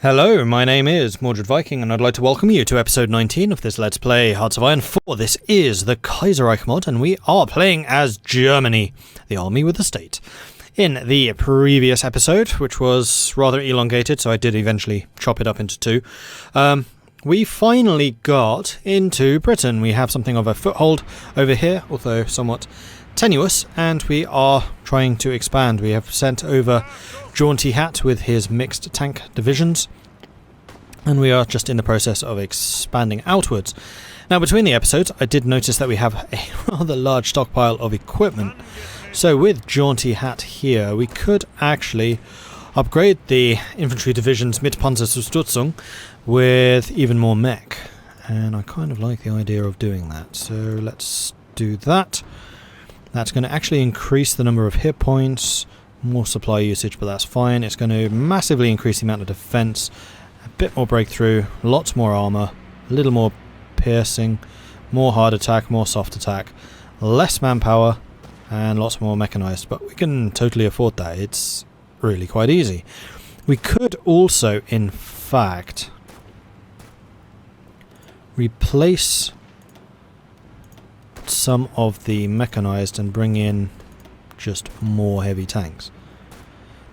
Hello, my name is Mordred Viking, and I'd like to welcome you to episode 19 of this Let's Play Hearts of Iron 4. This is the Kaiserreich mod, and we are playing as Germany, the army with a state. In the previous episode, which was rather elongated, so I did eventually chop it up into two, we finally got into Britain. We have something of a foothold over here, although somewhat tenuous, and we are trying to expand. We have sent over Jaunty Hat with his mixed tank divisions, and we are just in the process of expanding outwards. Now, between the episodes, I did notice that we have a rather large stockpile of equipment. So with Jaunty Hat here, we could actually upgrade the infantry division's Mitpanzerzustutzung with even more mech. And I kind of like the idea of doing that. So let's do that. That's going to actually increase the number of hit points, more supply usage, but that's fine. It's going to massively increase the amount of defense, a bit more breakthrough, lots more armor, a little more piercing, more hard attack, more soft attack, less manpower, and lots more mechanized. But we can totally afford that. It's really quite easy. We could also, in fact, replace some of the mechanized and bring in just more heavy tanks.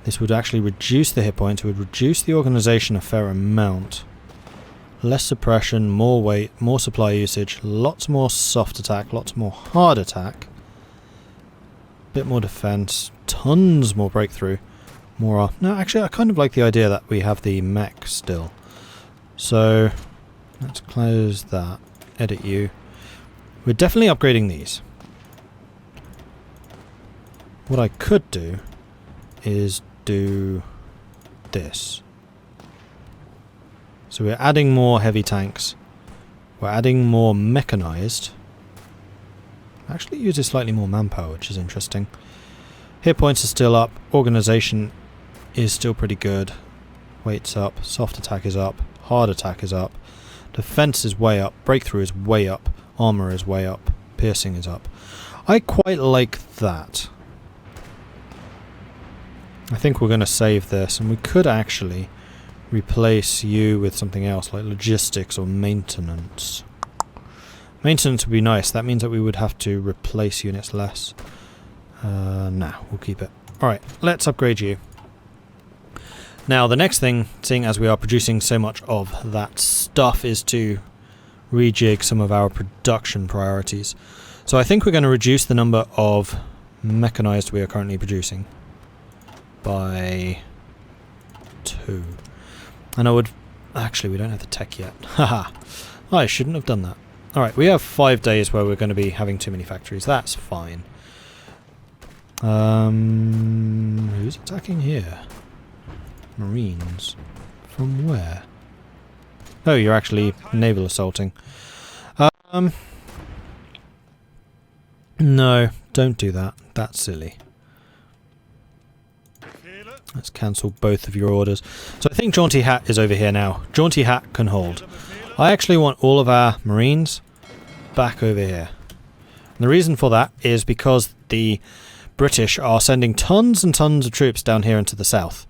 This would actually reduce the hit points, it would reduce the organization a fair amount. Less suppression, more weight, more supply usage, lots more soft attack, lots more hard attack, bit more defense, tons more breakthrough, more... No, actually I kind of like the idea that we have the mech still. So let's close that, edit you. We're definitely upgrading these. What I could do is do this. So we're adding more heavy tanks. We're adding more mechanized. Actually uses slightly more manpower, which is interesting. Hit points are still up. Organization is still pretty good. Weight's up. Soft attack is up. Hard attack is up. Defense is way up. Breakthrough is way up. Armor is way up. Piercing is up. I quite like that. I think we're going to save this, and we could actually replace you with something else, like logistics or maintenance. Maintenance would be nice. That means that we would have to replace units less. Nah, we'll keep it. Alright, let's upgrade you. Now, the next thing, seeing as we are producing so much of that stuff, is to rejig some of our production priorities. So I think we're going to reduce the number of mechanized we are currently producing by 2. And I would... Actually, we don't have the tech yet. Haha. I shouldn't have done that. Alright, we have 5 days where we're going to be having too many factories. That's fine. Who's attacking here? Marines. From where? Oh, you're actually naval assaulting. No, don't do that. That's silly. Let's cancel both of your orders. So I think Jaunty Hat is over here now. Jaunty Hat can hold. I actually want all of our Marines back over here. And the reason for that is because the British are sending tons and tons of troops down here into the south,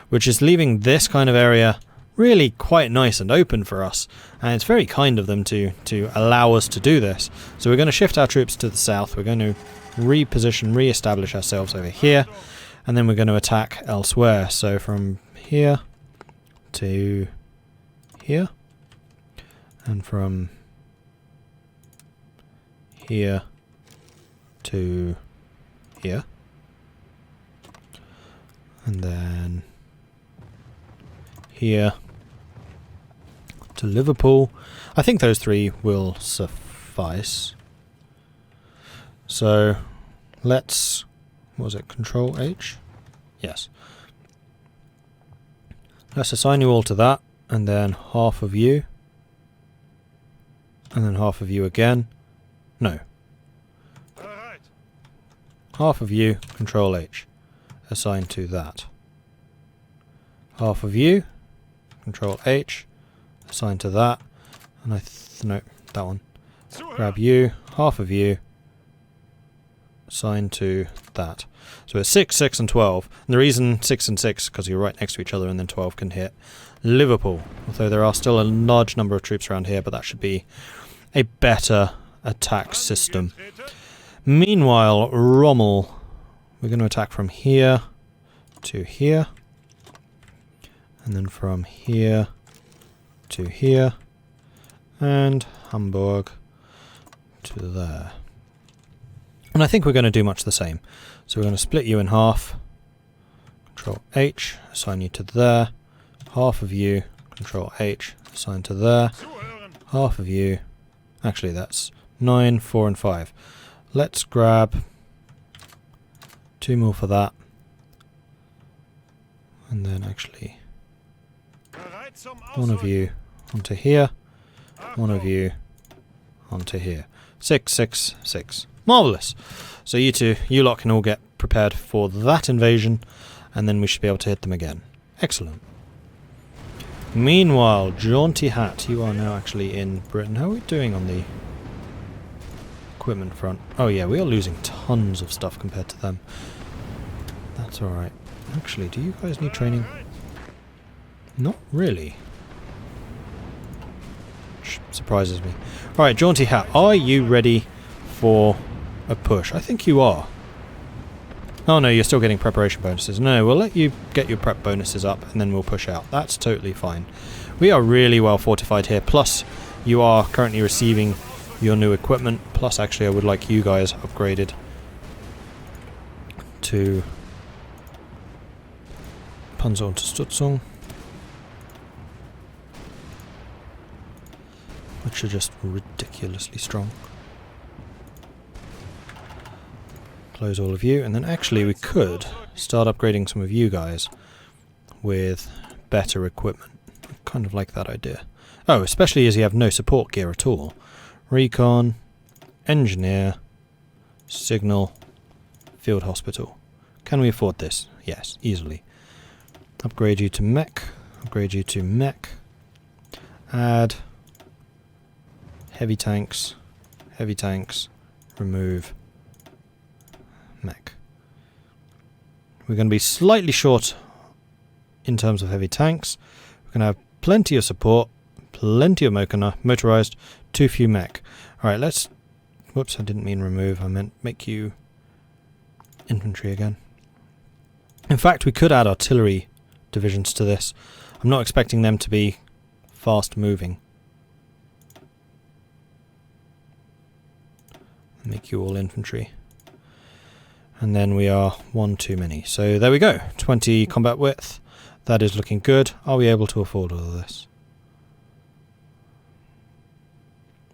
which is leaving this kind of area really quite nice and open for us, and it's very kind of them to allow us to do this. So we're going to shift our troops to the south, we're going to reposition, re-establish ourselves over here, and then we're going to attack elsewhere. So from here to here, and from here to here, and then here to Liverpool. I think those 3 will suffice. So let's... What was it? Control H? Yes. Let's assign you all to that, and then half of you, and then half of you again. No. Half of you, Control H. Assign to that. Half of you, Control H, assign to that, and no, that one. Grab you, half of you, assign to that. So it's 6, 6 and 12. And the reason 6 and 6, because you're right next to each other, and then 12 can hit Liverpool. Although there are still a large number of troops around here, but that should be a better attack system. Meanwhile, Rommel, we're going to attack from here to here. And then from here to here. And Hamburg to there. And I think we're going to do much the same. So we're going to split you in half. Control H, assign you to there. Half of you, Control H, assign to there. Half of you. Actually, that's 9, 4, and 5. Let's grab 2 more for that. And then actually, one of you onto here. One of you onto here. 6, 6, 6. Marvellous. So you two, you lot can all get prepared for that invasion, and then we should be able to hit them again. Excellent. Meanwhile, Jaunty Hat, you are now actually in Britain. How are we doing on the equipment front? Oh yeah, we are losing tons of stuff compared to them. That's alright. Actually, do you guys need training? Not really. Which surprises me. Alright, Jaunty Hat, are you ready for a push? I think you are. Oh no, you're still getting preparation bonuses. No, we'll let you get your prep bonuses up and then we'll push out. That's totally fine. We are really well fortified here. Plus, you are currently receiving your new equipment. Plus, actually, I would like you guys upgraded to Panzerunterstützung, which are just ridiculously strong. Close all of you, and then actually we could start upgrading some of you guys with better equipment. I kind of like that idea. Oh, especially as you have no support gear at all. Recon, engineer, signal, field hospital. Can we afford this? Yes, easily. Upgrade you to mech. Upgrade you to mech. Add heavy tanks. Heavy tanks. Remove mech. We're going to be slightly short in terms of heavy tanks. We're going to have plenty of support, plenty of motorized, too few mech. Alright, let's... Whoops, I didn't mean remove, I meant make you infantry again. In fact, we could add artillery divisions to this. I'm not expecting them to be fast moving. Make you all infantry. And then we are one too many. So there we go. 20 combat width. That is looking good. Are we able to afford all of this?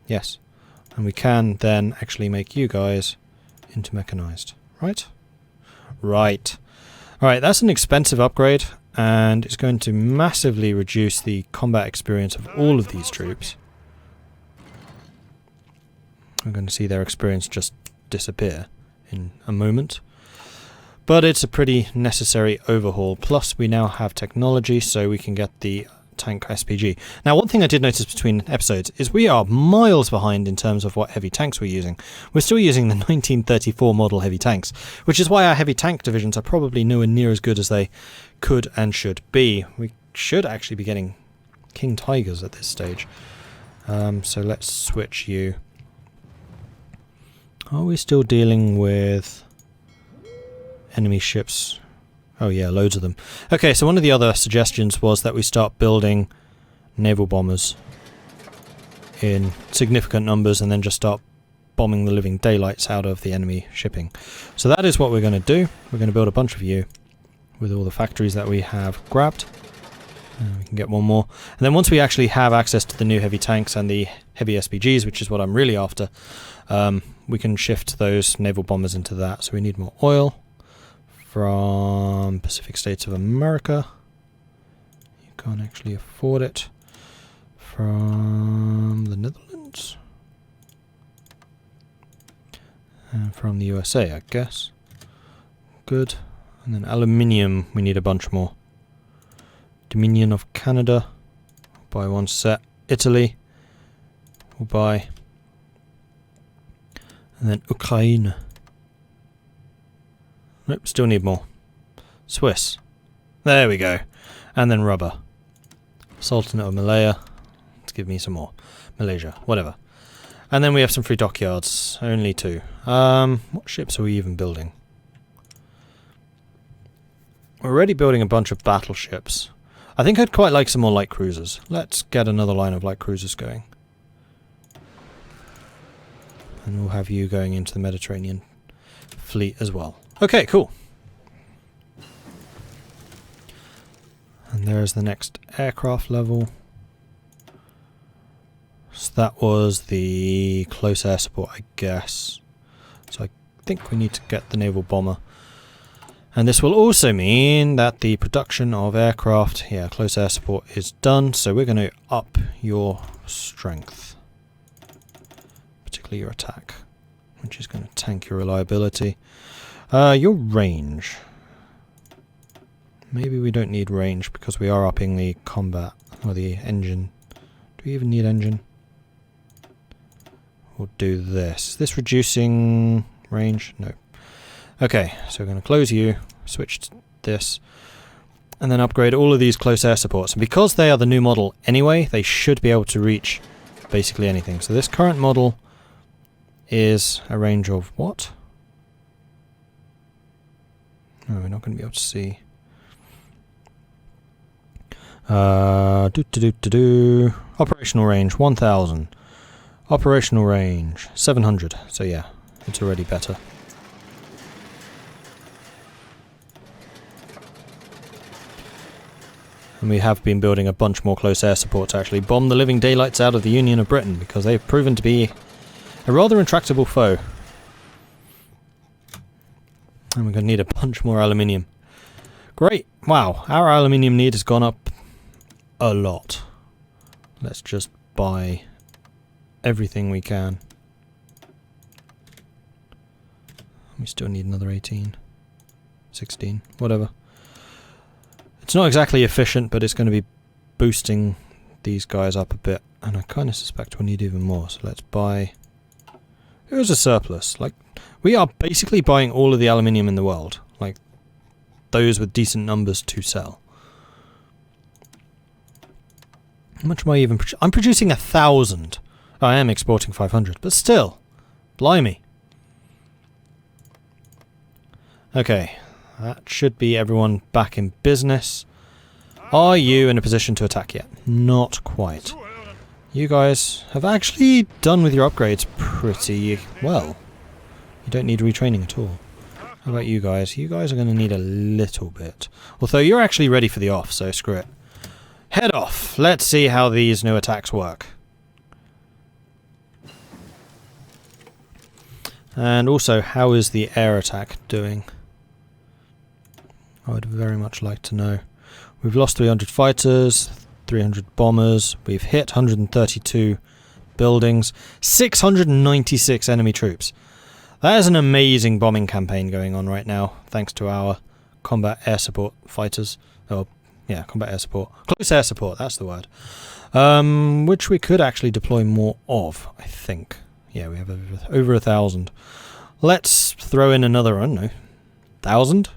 Yes. And we can then actually make you guys into mechanized. Right? Right. Alright, that's an expensive upgrade. And it's going to massively reduce the combat experience of all of these troops. We're going to see their experience just disappear in a moment. But it's a pretty necessary overhaul. Plus we now have technology, so we can get the tank SPG. Now, one thing I did notice between episodes is we are miles behind in terms of what heavy tanks we're using. We're still using the 1934 model heavy tanks, which is why our heavy tank divisions are probably nowhere near as good as they could and should be. We should actually be getting King Tigers at this stage. So let's switch you. Are we still dealing with enemy ships? Oh yeah, loads of them. Okay, so one of the other suggestions was that we start building naval bombers in significant numbers and then just start bombing the living daylights out of the enemy shipping. So that is what we're going to do. We're going to build a bunch of you with all the factories that we have grabbed. We can get one more. And then once we actually have access to the new heavy tanks and the heavy SPGs, which is what I'm really after, we can shift those naval bombers into that. So we need more oil from Pacific States of America. You can't actually afford it. From the Netherlands. And from the USA, I guess. Good. And then aluminium, we need a bunch more. Dominion of Canada. We'll buy one set. Italy. We'll buy. And then Ukraine. Nope, still need more. Swiss. There we go. And then rubber. Sultanate of Malaya. Let's give me some more. Malaysia, whatever. And then we have some free dockyards. Only 2. What ships are we even building? We're already building a bunch of battleships. I think I'd quite like some more light cruisers. Let's get another line of light cruisers going. And we'll have you going into the Mediterranean fleet as well. Okay, cool. And there's the next aircraft level. So that was the close air support, I guess. So I think we need to get the naval bomber. And this will also mean that the production of aircraft, close air support is done. So we're going to up your strength. Particularly your attack, which is going to tank your reliability. Your range. Maybe we don't need range because we are upping the combat, or the engine. Do we even need engine? We'll do this. Is this reducing range? No. Okay, so we're going to close you, switch to this, and then upgrade all of these close air supports. And because they are the new model anyway, they should be able to reach basically anything. So this current model is a range of what? No, we're not going to be able to see. Operational range 1000. Operational range 700. So yeah, it's already better. And we have been building a bunch more close air support to actually bomb the living daylights out of the Union of Britain, because they've proven to be a rather intractable foe. And we're going to need a bunch more aluminium. Great. Wow, our aluminium need has gone up a lot. Let's just buy everything we can. We still need another 18. 16. Whatever. It's not exactly efficient, but it's going to be boosting these guys up a bit. And I kind of suspect we'll need even more. So let's buy... Here's a surplus. Like, we are basically buying all of the aluminium in the world. Like, those with decent numbers to sell. How much am I even... I'm producing 1,000. I am exporting 500, but still. Blimey. Okay. That should be everyone back in business. Are you in a position to attack yet? Not quite. You guys have actually done with your upgrades pretty well. You don't need retraining at all. How about you guys? You guys are going to need a little bit. Although you're actually ready for the off, so screw it. Head off. Let's see how these new attacks work. And also, how is the air attack doing? I would very much like to know. We've lost 300 fighters, 300 bombers, we've hit 132 buildings, 696 enemy troops. That is an amazing bombing campaign going on right now, thanks to our combat air support fighters. Oh, yeah, combat air support. Close air support, that's the word. Which we could actually deploy more of, I think. Yeah, we have over 1,000. Let's throw in another, I don't know, 1,000?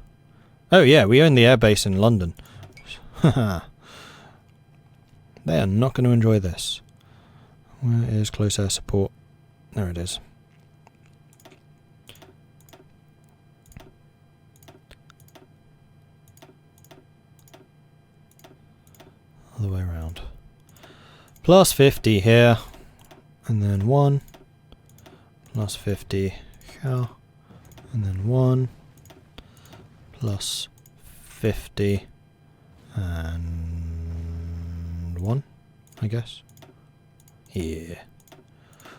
Oh yeah, we own the airbase in London. Haha. They are not going to enjoy this. Where is close air support? There it is. Other way around. Plus 50 here. And then 1. Plus 50 here. And then 1. Plus 50 and 1, I guess. Yeah.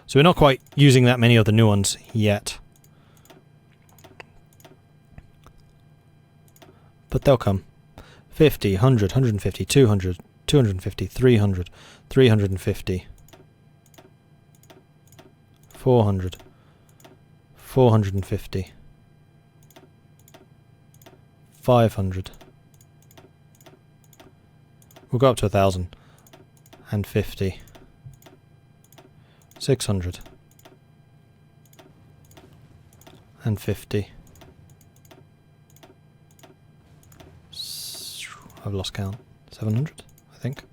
So we're not quite using that many of the new ones yet. But they'll come. 50, 100, 150, 200, 250, 300, 350. 400. 450. 500. We'll go up to 1,000. And 50. 600. And 50. I've lost count. 700, I think.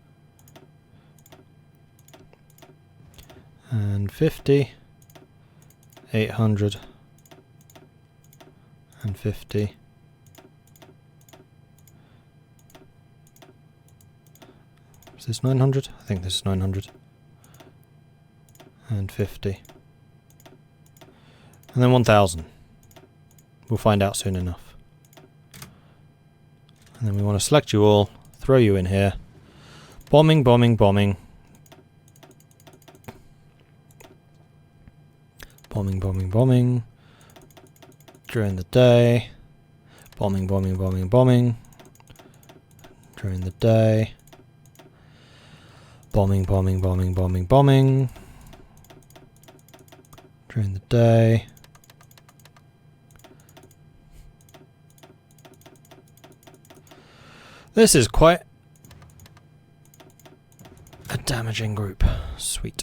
And 50. 800. And 50. Is this 900? I think this is 900. And 50. And then 1000. We'll find out soon enough. And then we want to select you all, throw you in here. Bombing, bombing, bombing. Bombing, bombing, bombing. During the day. Bombing, bombing, bombing, bombing. During the day. Bombing, bombing, bombing, bombing, bombing. During the day. This is quite a damaging group. Sweet.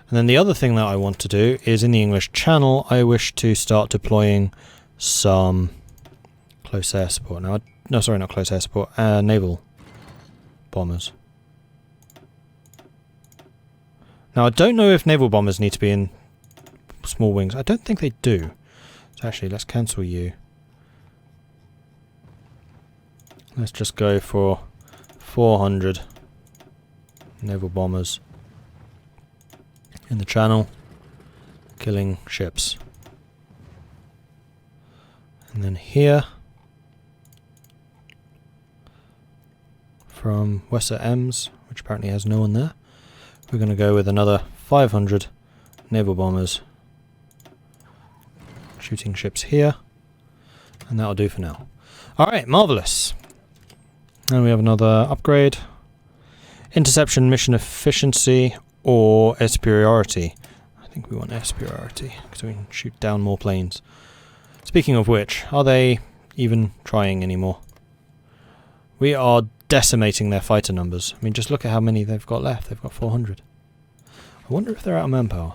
And then the other thing that I want to do is in the English Channel, I wish to start deploying some close air support. Now, no, sorry, not close air support, naval bombers. Now, I don't know if naval bombers need to be in small wings. I don't think they do. So actually, let's cancel you. Let's just go for 400 naval bombers in the Channel, killing ships. And then here, from Wesser Ems, which apparently has no one there, we're going to go with another 500 naval bombers shooting ships here, and that'll do for now. Alright, marvellous. And we have another upgrade. Interception, mission efficiency, or air superiority. I think we want air superiority, because we can shoot down more planes. Speaking of which, are they even trying anymore? We are decimating their fighter numbers. I mean, just look at how many they've got left. They've got 400. I wonder if they're out of manpower.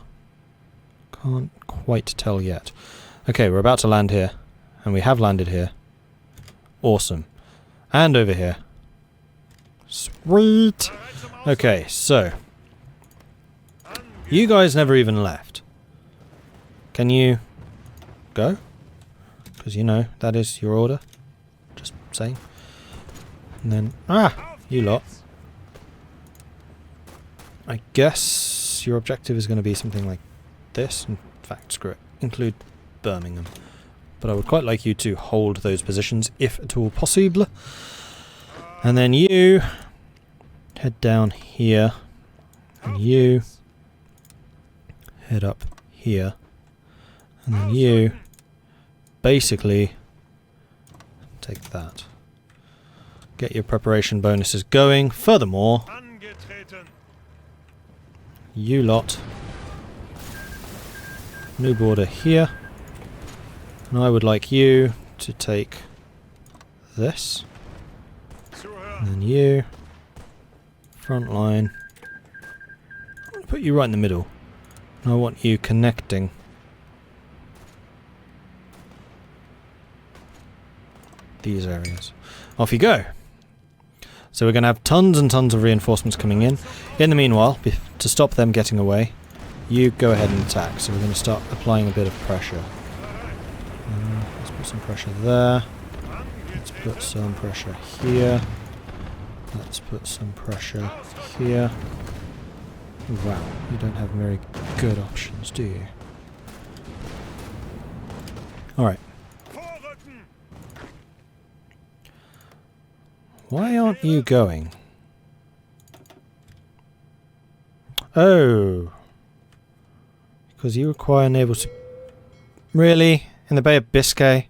Can't quite tell yet. Okay, we're about to land here. And we have landed here. Awesome. And over here. Sweet! Okay, so. You guys never even left. Can you go? Because you know, that is your order. Just saying. And then, you lot. I guess your objective is going to be something like this. In fact, screw it. Include Birmingham. But I would quite like you to hold those positions, if at all possible. And then you head down here. And you head up here. And then you basically take that. Get your preparation bonuses going. Furthermore, you lot new border here. And I would like you to take this. And then you front line. I'm gonna put you right in the middle. And I want you connecting these areas. Off you go. So we're going to have tons and tons of reinforcements coming in. In the meanwhile, to stop them getting away, you go ahead and attack. So we're going to start applying a bit of pressure. Let's put some pressure there. Let's put some pressure here. Let's put some pressure here. Wow, you don't have very good options, do you? Alright. Why aren't you going? Oh. Because you require naval... Really? In the Bay of Biscay?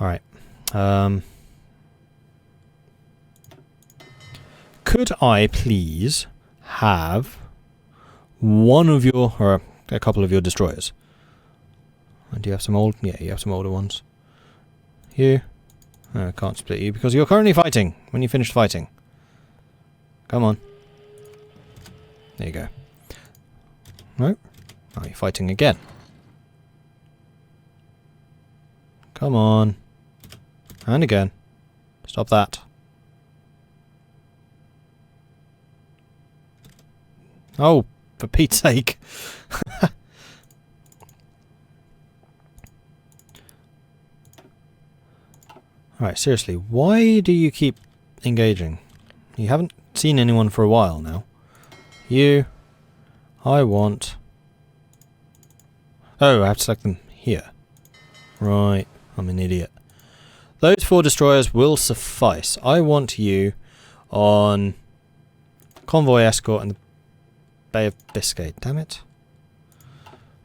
Alright. Could I please have one of your... or a couple of your destroyers? Do you have some old... Yeah, you have some older ones. You... I can't split you because you're currently fighting. When you finished fighting. Come on. There you go. No? Oh, you're fighting again. Come on. And again. Stop that. Oh, for Pete's sake. Alright, seriously, why do you keep engaging? You haven't seen anyone for a while now. You. I want... Oh, I have to select them here. Right, I'm an idiot. Those 4 destroyers will suffice. I want you on convoy escort and the Bay of Biscay. Damn it.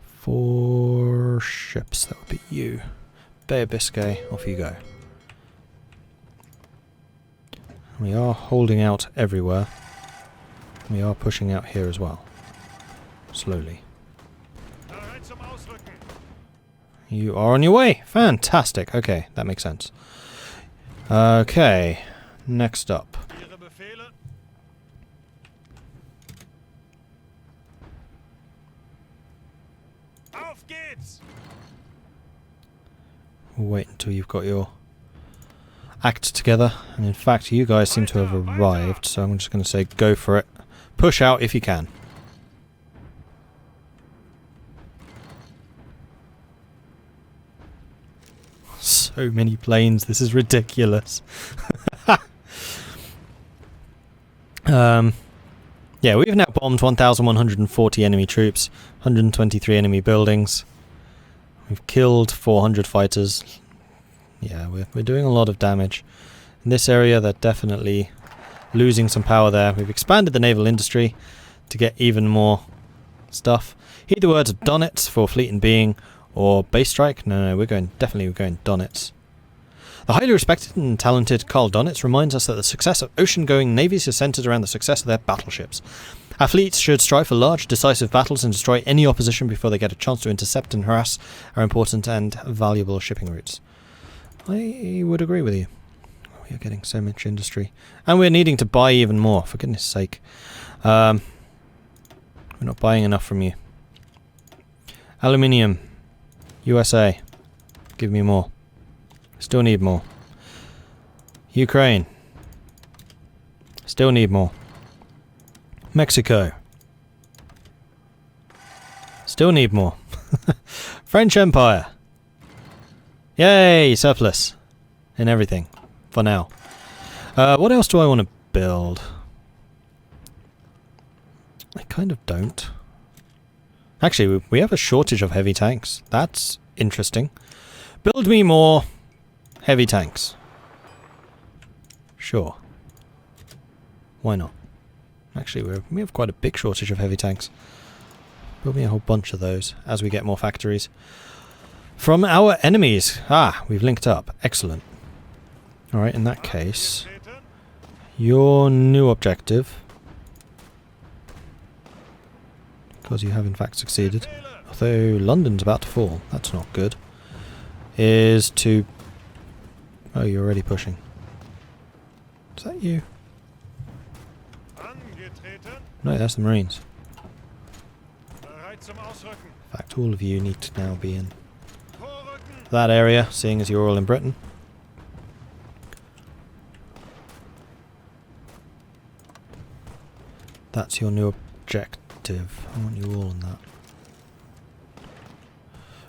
4 ships, that would be you. Bay of Biscay, off you go. We are holding out everywhere. We are pushing out here as well. Slowly. You are on your way! Fantastic! Okay, that makes sense. Okay, next up. We'll wait until you've got your act together, and in fact you guys seem to have arrived, so I'm just going to say go for it. Push out if you can. So many planes, this is ridiculous. Yeah, we've now bombed 1,140 enemy troops, 123 enemy buildings. We've killed 400 fighters. Yeah, we're doing a lot of damage. In this area, they're definitely losing some power there. We've expanded the naval industry to get even more stuff. Heed the words of Donitz for fleet and being, or base strike. No, we're going Donitz. The highly respected and talented Karl Donitz reminds us that the success of ocean-going navies is centered around the success of their battleships. Our fleets should strive for large, decisive battles and destroy any opposition before they get a chance to intercept and harass our important and valuable shipping routes. I would agree with you. We are getting so much industry. And we're needing to buy even more, for goodness sake. We're not buying enough from you. Aluminium. USA. Give me more. Still need more. Ukraine. Still need more. Mexico. Still need more. French Empire. Yay, surplus. In everything. For now. What else do I want to build? I kind of don't. Actually, we have a shortage of heavy tanks. That's interesting. Build me more heavy tanks. Sure. Why not? Actually, we have quite a big shortage of heavy tanks. Build me a whole bunch of those as we get more factories. From our enemies. Ah, we've linked up. Excellent. Alright, in that case, your new objective, because you have in fact succeeded, although London's about to fall, that's not good, is to... Oh, you're already pushing. Is that you? No, that's the Marines. In fact, all of you need to now be in that area, seeing as you're all in Britain. That's your new objective. I want you all on that.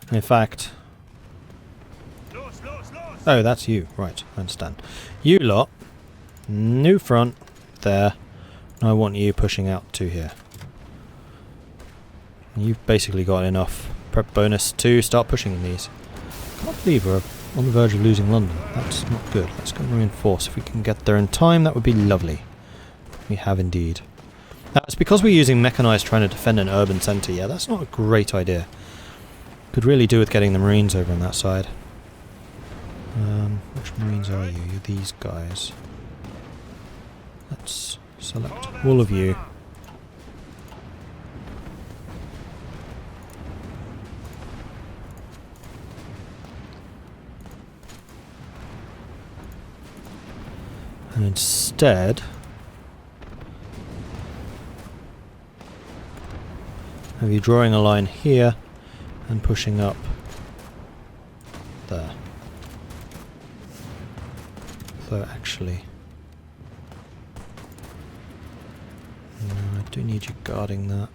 And in fact... Oh, that's you. Right, I understand. You lot. New front. There. And I want you pushing out to here. You've basically got enough prep bonus to start pushing in these. I can't believe we're on the verge of losing London. That's not good. Let's go and reinforce. If we can get there in time, that would be lovely. We have indeed. Now, it's because we're using mechanized trying to defend an urban centre. Yeah, that's not a great idea. Could really do with getting the Marines over on that side. Which Marines are you? You're these guys. Let's select all of you. And instead... have you drawing a line here and pushing up there. Although, actually... No, I do need you guarding that.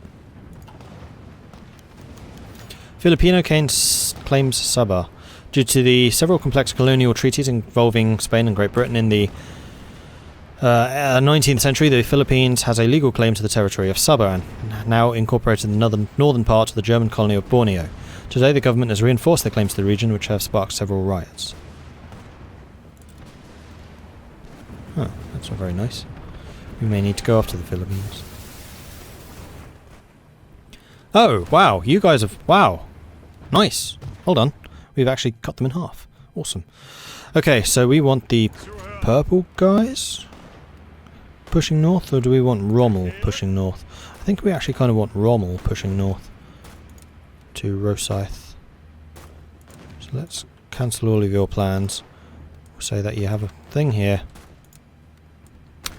Filipino claims Sabah. Due to the several complex colonial treaties involving Spain and Great Britain in the 19th century, the Philippines has a legal claim to the territory of Sabah and now incorporated in the northern part of the German colony of Borneo. Today the government has reinforced their claims to the region, which have sparked several riots. Oh, that's not very nice. We may need to go after the Philippines. Oh, wow, you guys have... Wow. Nice. Hold on. We've actually cut them in half. Awesome. Okay, so we want the purple guys pushing north, or do we want Rommel pushing north? I think we actually kind of want Rommel pushing north to Rosyth. So let's cancel all of your plans. We'll say that you have a thing here.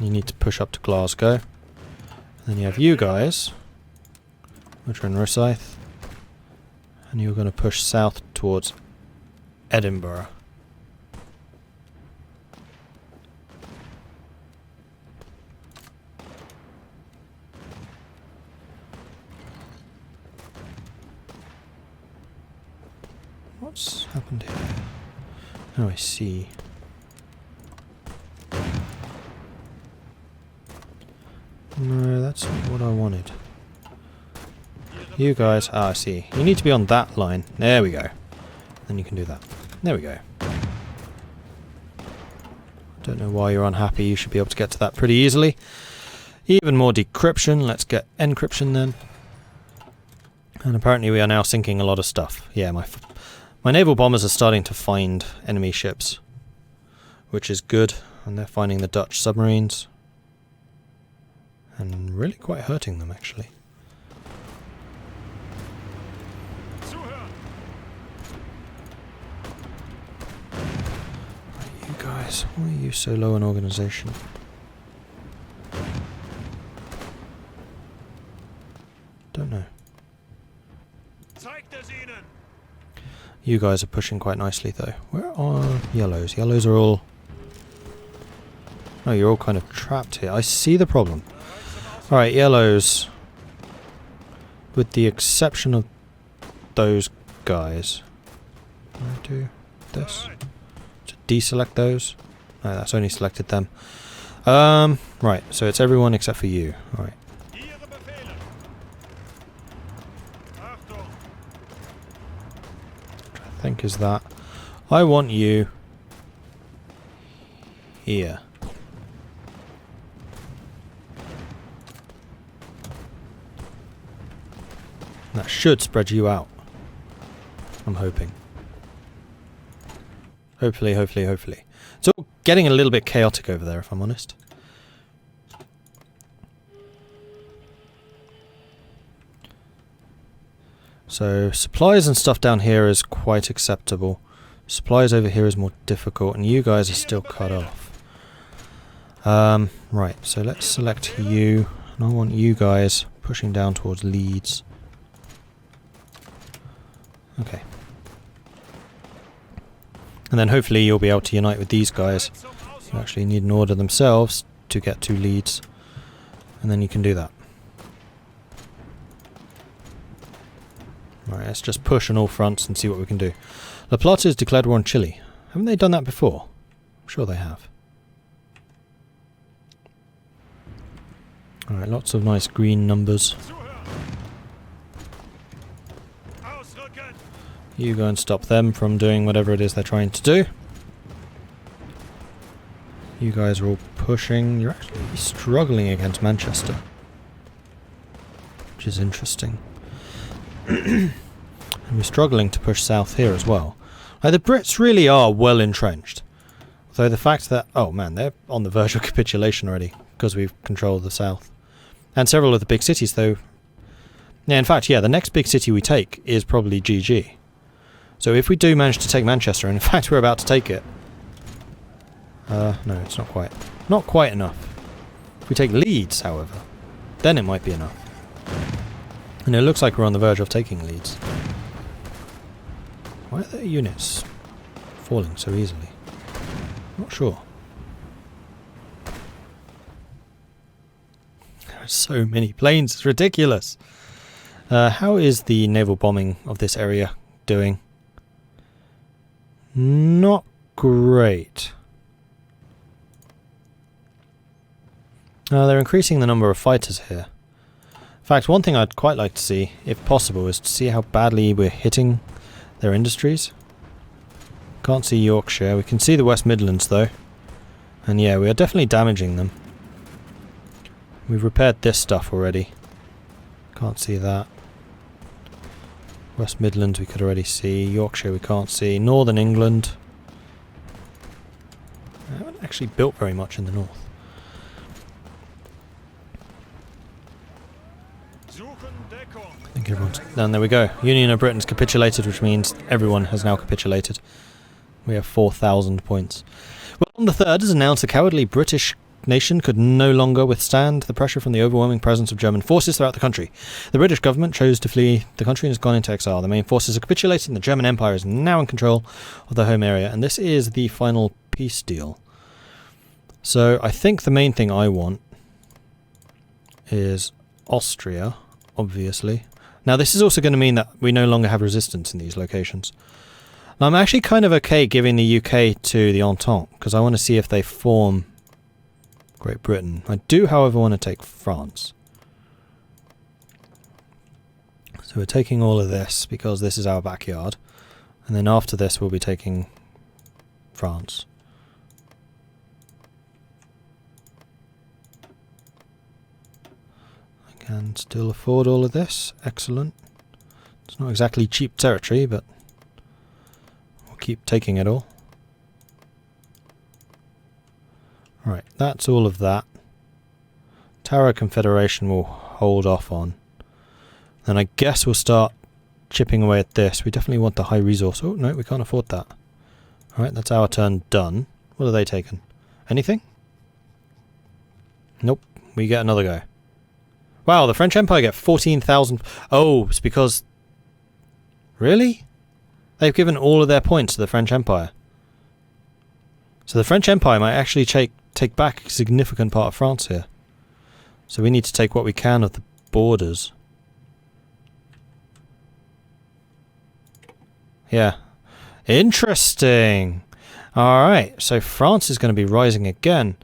You need to push up to Glasgow. And then you have you guys, which are in Rosyth. And you're going to push south towards Edinburgh. What's happened here? Oh, I see. No, that's not what I wanted. You guys, I see. You need to be on that line. There we go. Then you can do that. There we go. Don't know why you're unhappy. You should be able to get to that pretty easily. Even more decryption. Let's get encryption then. And apparently we are now sinking a lot of stuff. Yeah, my naval bombers are starting to find enemy ships, which is good. And they're finding the Dutch submarines. And really quite hurting them, actually. Guys, why are you so low in organisation? Don't know. You guys are pushing quite nicely though. Where are yellows? Yellows are all... No, you're all kind of trapped here. I see the problem. Alright, yellows. With the exception of those guys. Can I do this? Deselect those. No, that's only selected them. Right, so it's everyone except for you. Alright. I think is that. I want you here. That should spread you out. I'm hoping. Hopefully, hopefully, hopefully. It's all getting a little bit chaotic over there, if I'm honest. So, supplies and stuff down here is quite acceptable. Supplies over here is more difficult, and you guys are still cut off. Right, so let's select you, and I want you guys pushing down towards Leeds. Okay. And then hopefully you'll be able to unite with these guys who actually need an order themselves to get to Leeds. And then you can do that. Alright, let's just push on all fronts and see what we can do. La Plata has declared war on Chile. Haven't they done that before? I'm sure they have. Alright, lots of nice green numbers. You go and stop them from doing whatever it is they're trying to do. You guys are all pushing. You're actually struggling against Manchester, which is interesting. And we're struggling to push south here as well. Like, the Brits really are well entrenched. Although the fact that... Oh man, they're on the verge of capitulation already, because we've controlled the south. And several of the big cities, though... Yeah, in fact, yeah, the next big city we take is probably GG. So if we do manage to take Manchester, and in fact we're about to take it... no, it's not quite. Not quite enough. If we take Leeds, however, then it might be enough. And it looks like we're on the verge of taking Leeds. Why are their units falling so easily? Not sure. so many planes, it's ridiculous. How is the naval bombing of this area doing? Not great. They're increasing the number of fighters here. In fact, one thing I'd quite like to see, if possible, is to see how badly we're hitting their industries. Can't see Yorkshire. We can see the West Midlands, though. And yeah, we are definitely damaging them. We've repaired this stuff already. Can't see that. West Midlands we could already see. Yorkshire we can't see. Northern England. I haven't actually built very much in the north. I think everyone's... And there we go. Union of Britain's capitulated, which means everyone has now capitulated. We have 4,000 points. Well, on the 3rd, as announced, the cowardly British nation could no longer withstand the pressure from the overwhelming presence of German forces throughout the country. The British government chose to flee the country and has gone into exile. The main forces are capitulated and the German Empire is now in control of the home area. And this is the final peace deal. So I think the main thing I want is Austria, obviously. Now this is also going to mean that we no longer have resistance in these locations. Now I'm actually kind of okay giving the UK to the Entente, because I want to see if they form Great Britain. I do, however, want to take France. So we're taking all of this because this is our backyard. And then after this we'll be taking France. I can still afford all of this. Excellent. It's not exactly cheap territory, but we'll keep taking it all. Right, that's all of that. Tower Confederation will hold off on. Then I guess we'll start chipping away at this. We definitely want the high resource. Oh, no, we can't afford that. Alright, that's our turn done. What have they taken? Anything? Nope, we get another go. Wow, the French Empire get 14,000... Oh, it's because... Really? They've given all of their points to the French Empire. So the French Empire might actually take back a significant part of France here. So we need to take what we can of the borders. Yeah. Interesting. Alright, so France is going to be rising again.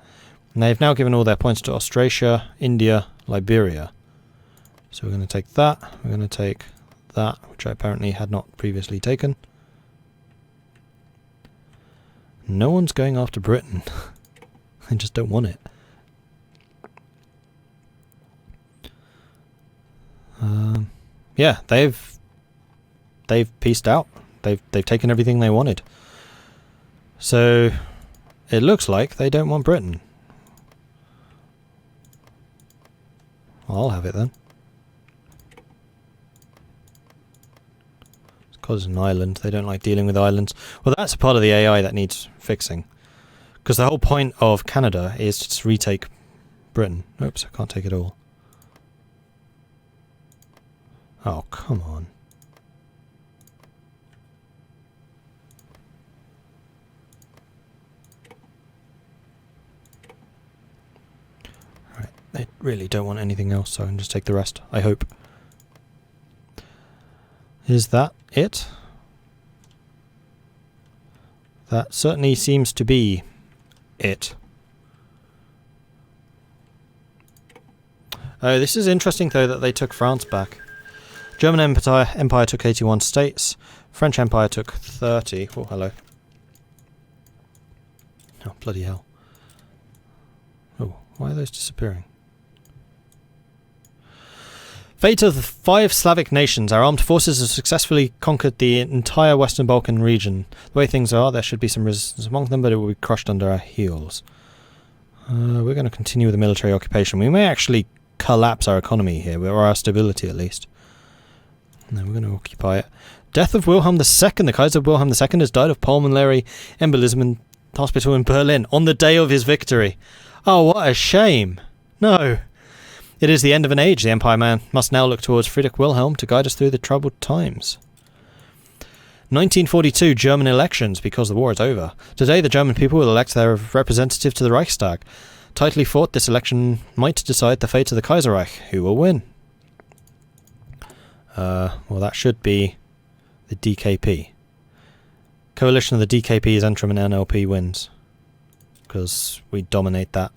And they've now given all their points to Austrasia, India, Liberia. So we're going to take that. We're going to take that, which I apparently had not previously taken. No one's going after Britain. They just don't want it. Yeah, they've peaced out. They've taken everything they wanted. So it looks like they don't want Britain. Well, I'll have it then. It's because it's an island. They don't like dealing with islands. Well, that's a part of the AI that needs fixing. Because the whole point of Canada is to just retake Britain. Oops, I can't take it all. Oh, come on. Right, they really don't want anything else, so I can just take the rest, I hope. Is that it? That certainly seems to be it. Oh, this is interesting though that they took France back. German Empire took 81 states. French Empire took 30. Oh, hello. Oh, bloody hell. Oh, why are those disappearing? Fate of the 5 Slavic nations. Our armed forces have successfully conquered the entire Western Balkan region. The way things are, there should be some resistance among them, but it will be crushed under our heels. We're going to continue with the military occupation. We may actually collapse our economy here, or our stability at least. And then we're going to occupy it. Death of Wilhelm II. The Kaiser Wilhelm II has died of pulmonary embolism in hospital in Berlin on the day of his victory. Oh, what a shame. No. It is the end of an age. The Empire man must now look towards Friedrich Wilhelm to guide us through the troubled times. 1942 German elections, because the war is over. Today the German people will elect their representative to the Reichstag. Tightly fought, this election might decide the fate of the Kaiserreich. Who will win? Well, that should be the DKP. Coalition of the DKP, Zentrum and NLP wins. Because we dominate that.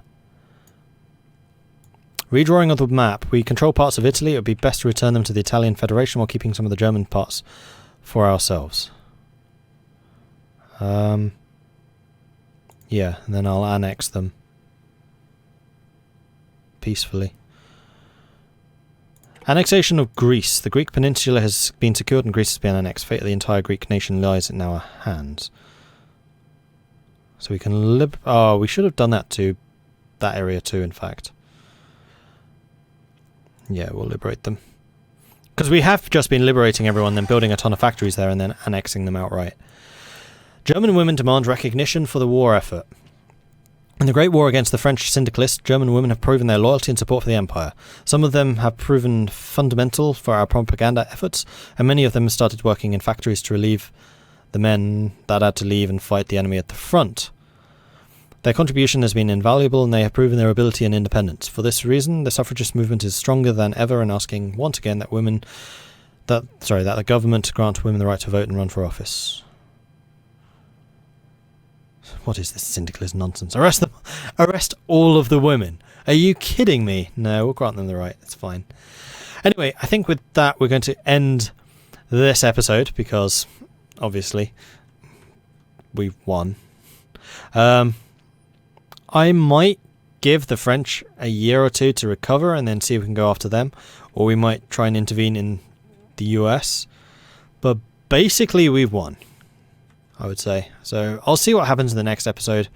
Redrawing of the map. We control parts of Italy. It would be best to return them to the Italian Federation while keeping some of the German parts for ourselves. Yeah, and then I'll annex them. Peacefully. Annexation of Greece. The Greek peninsula has been secured and Greece has been annexed. Fate of the entire Greek nation lies in our hands. So we can oh, we should have done that to that area too, in fact. Yeah, we'll liberate them. Because we have just been liberating everyone, then building a ton of factories there and then annexing them outright. German women demand recognition for the war effort. In the Great War against the French syndicalists, German women have proven their loyalty and support for the Empire. Some of them have proven fundamental for our propaganda efforts, and many of them have started working in factories to relieve the men that had to leave and fight the enemy at the front. Their contribution has been invaluable, and they have proven their ability and independence. For this reason, the suffragist movement is stronger than ever in asking once again that the government grant women the right to vote and run for office. What is this syndicalist nonsense? Arrest them! Arrest all of the women! Are you kidding me? No, we'll grant them the right. It's fine. Anyway, I think with that we're going to end this episode because, obviously, we've won. I might give the French a year or two to recover and then see if we can go after them. Or we might try and intervene in the US. But basically we've won, I would say. So I'll see what happens in the next episode,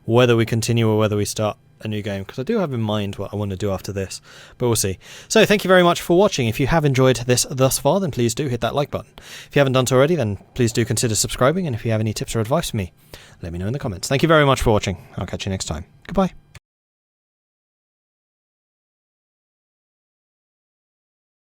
whether we continue or whether we start a new game, because I do have in mind what I want to do after this, but we'll see. So thank you very much for watching. If you have enjoyed this thus far, then please do hit that like button. If you haven't done so already, then please do consider subscribing, and if you have any tips or advice for me, let me know in the comments. Thank you very much for watching. I'll catch you next time. Goodbye.